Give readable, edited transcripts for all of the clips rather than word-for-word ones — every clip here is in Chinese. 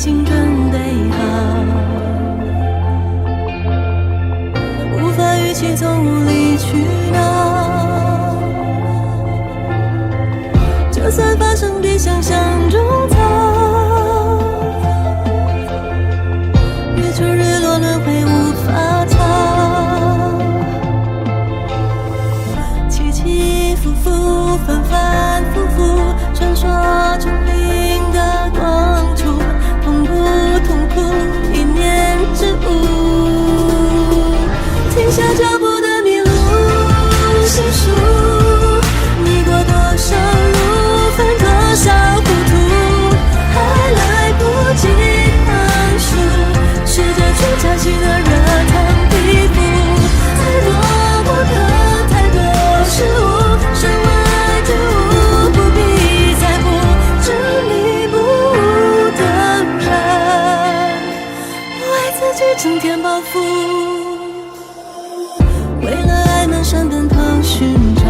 经准备好，无法预期从无理取闹，就算发生比想象中早，日出日落轮回无法逃，起起伏伏反反复复，传说中灵的光柱，痛不痛苦一念之悟，停下脚步的迷路细数，你过多少路犯多少糊涂，还来不及宽恕，试着去找新的热烫皮肤，太多过客太多失误，身外之物不必在乎，执迷不悟的人为自己增添包袱，为了爱满山奔跑寻找，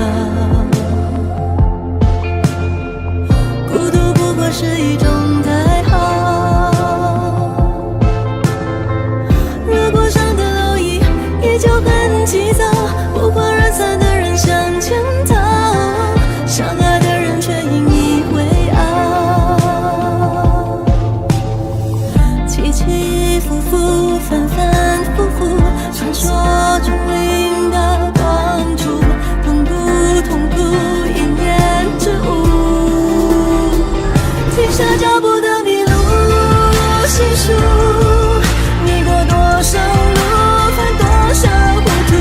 孤独不过是一种代号，热锅上的蝼蚁依旧很急躁，不欢而散的人向前逃，相爱的人却引以为傲，起起伏伏反反复复，传说中灵的光柱，痛不痛苦一念之悟，停下脚步的迷路细数，你过多少路犯多少糊涂，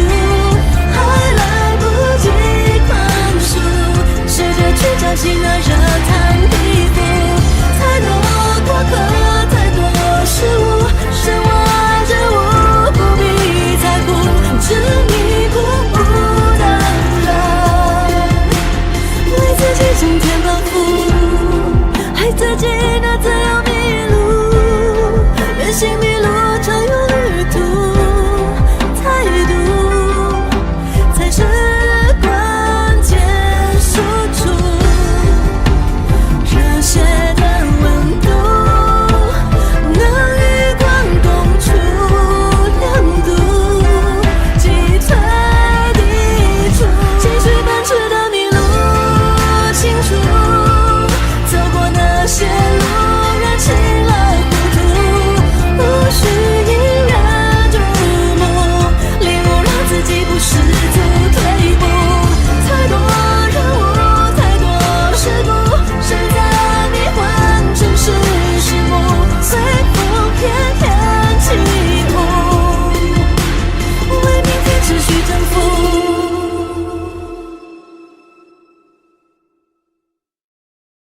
还来不及宽恕，试着去找新的热烫皮肤，太多过客太多失误，身外之物不必在乎，执迷不悟的人为自己增添包袱，爱自己的自由迷路，任性